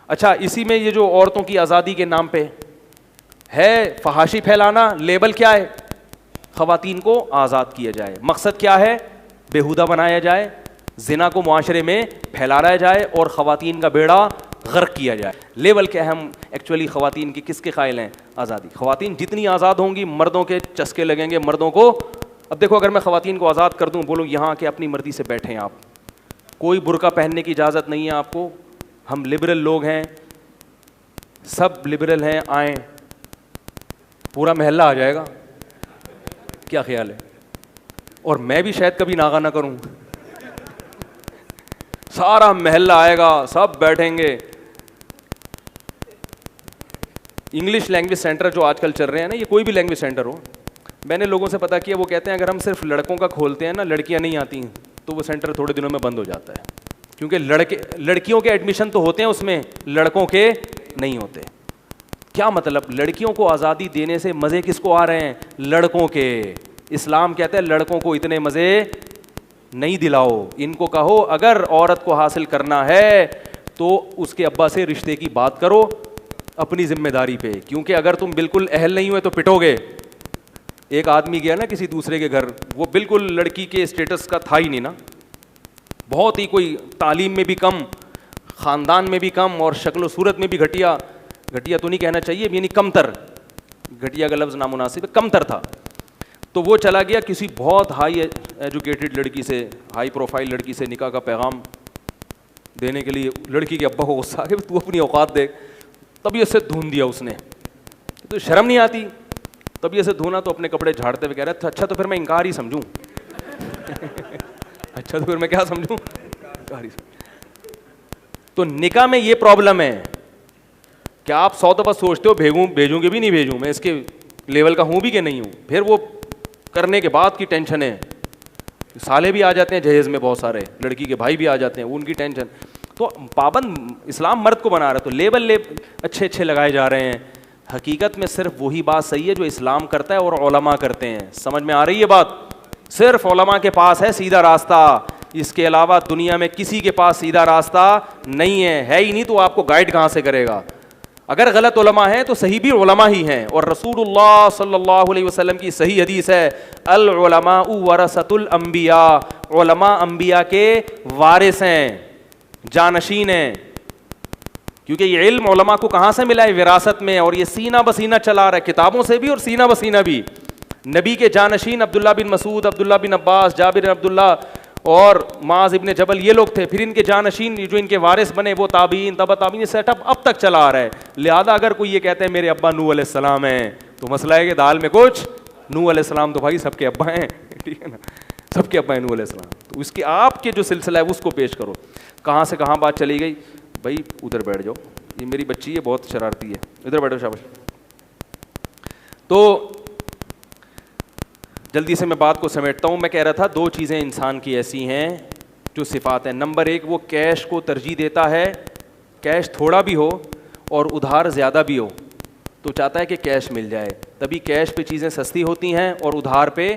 اچھا، اسی میں یہ جو عورتوں کی آزادی کے نام پہ ہے فحاشی پھیلانا، لیبل کیا ہے؟ خواتین کو آزاد کیا جائے. مقصد کیا ہے؟ بےہودہ بنایا جائے، زنا کو معاشرے میں پھیلایا جائے اور خواتین کا بیڑا غرق کیا جائے. لیبل کیا ہے؟ ہم ایکچولی خواتین کی کس کے قائل ہیں؟ آزادی. خواتین جتنی آزاد ہوں گی مردوں کے چسکے لگیں گے مردوں کو. اب دیکھو، اگر میں خواتین کو آزاد کر دوں، بولوں یہاں کے اپنی مرضی سے بیٹھیں آپ، کوئی برقع پہننے کی اجازت نہیں ہے آپ کو، ہم لبرل لوگ ہیں، سب لبرل ہیں، آئیں، پورا محلہ آ جائے گا. کیا خیال ہے؟ اور میں بھی شاید کبھی ناغہ نہ کروں، سارا محلہ آئے گا، سب بیٹھیں گے. انگلش لینگویج سینٹر جو آج کل چل رہے ہیں نا، یہ کوئی بھی لینگویج سینٹر ہو، میں نے لوگوں سے پتا کیا، وہ کہتے ہیں اگر ہم صرف لڑکوں کا کھولتے ہیں نا، لڑکیاں نہیں آتی ہیں، تو وہ سینٹر تھوڑے دنوں میں بند ہو جاتا ہے. کیونکہ لڑکیوں کے ایڈمیشن تو ہوتے ہیں اس میں، لڑکوں کے نہیں ہوتے. کیا مطلب؟ لڑکیوں کو آزادی دینے سے مزے کس کو آ رہے ہیں؟ لڑکوں کے. اسلام کہتا ہے لڑکوں کو اتنے مزے نہیں دلاؤ، ان کو کہو اگر عورت کو حاصل کرنا ہے تو اس کے ابا سے رشتے کی بات کرو اپنی ذمہ داری پہ، کیونکہ اگر تم بالکل اہل نہیں ہوئے تو پٹو گے. ایک آدمی گیا نا کسی دوسرے کے گھر، وہ بالکل لڑکی کے اسٹیٹس کا تھا ہی نہیں نا، بہت ہی کوئی تعلیم میں بھی کم، خاندان میں بھی کم، اور شکل و صورت میں بھی گھٹیا تو نہیں کہنا چاہیے، یعنی کمتر، گھٹیا کا لفظ نامناسب ہے، کمتر تھا. تو وہ چلا گیا کسی بہت ہائی ایجوکیٹڈ لڑکی سے، ہائی پروفائل لڑکی سے نکاح کا پیغام دینے کے لیے. لڑکی کے ابا کو غصہ آ گیا، تو اپنی اوقات دیکھ. طبیعت سے دھون دیا اس نے، تو شرم نہیں آتی؟ طبیعت سے دھونا تو اپنے کپڑے جھاڑتے ہوئے کہہ رہا تھا اچھا تو پھر میں انکار ہی سمجھوں. اچھا تو پھر میں کیا سمجھوں؟ انکار ہی سمجھوں. تو نکاح میں یہ پرابلم ہے کہ آپ 100 دفعہ سوچتے ہو بھیجوں کہ بھی نہیں بھیجوں، میں اس کے لیول کا ہوں بھی کہ نہیں ہوں. پھر وہ کرنے کے بعد کی ٹینشن ہے، سالے بھی آ جاتے ہیں جہیز میں، بہت سارے لڑکی کے بھائی بھی آ جاتے ہیں، ان کی ٹینشن. تو پابند اسلام مرد کو بنا رہا ہے، تو لیبل اچھے لگائے جا رہے ہیں. حقیقت میں صرف وہی بات صحیح ہے جو اسلام کرتا ہے اور علماء کرتے ہیں. سمجھ میں آ رہی ہے بات؟ صرف علماء کے پاس ہے سیدھا راستہ، اس کے علاوہ دنیا میں کسی کے پاس سیدھا راستہ نہیں ہے ہی نہیں. تو آپ کو گائیڈ کہاں سے کرے گا؟ اگر غلط علماء ہیں تو صحیح بھی علماء ہی ہیں. اور رسول اللہ صلی اللہ علیہ وسلم کی صحیح حدیث ہے، العلماء ورثۃ الانبیاء، علماء انبیاء کے وارث ہیں، جانشین ہیں. کیونکہ یہ علم علماء کو کہاں سے ملا ہے؟ وراثت میں. اور یہ سینہ بسینہ چلا رہا ہے، کتابوں سے بھی اور سینہ بسینہ بھی. نبی کے جانشین عبداللہ بن مسعود، عبداللہ بن عباس، جابر بن عبداللہ اور معاذ ابن جبل، یہ لوگ تھے. پھر ان کے جانشین جو ان کے وارث بنے وہ تابعین، تبع تابعین، یہ سیٹ اپ اب تک چلا آ رہا ہے. لہذا اگر کوئی یہ کہتا ہے میرے ابا نوح علیہ السلام ہیں، تو مسئلہ ہے کہ دال میں کچھ. نوح علیہ السلام تو بھائی سب کے ابا ہیں، ٹھیک ہے نا، سب کے ابا ہیں نوح علیہ السلام. تو اس کے آپ کے جو سلسلہ ہے اس کو پیش کرو. کہاں سے کہاں بات چلی گئی؟ بھائی ادھر بیٹھ جاؤ، یہ میری بچی ہے بہت شرارتی ہے، ادھر بیٹھو شاباش. تو جلدی سے میں بات کو سمیٹتا ہوں. میں کہہ رہا تھا 2 چیزیں انسان کی ایسی ہیں جو صفات ہیں. نمبر 1، وہ کیش کو ترجیح دیتا ہے، کیش تھوڑا بھی ہو اور ادھار زیادہ بھی ہو تو چاہتا ہے کہ کیش مل جائے. تبھی کیش پہ چیزیں سستی ہوتی ہیں اور ادھار پہ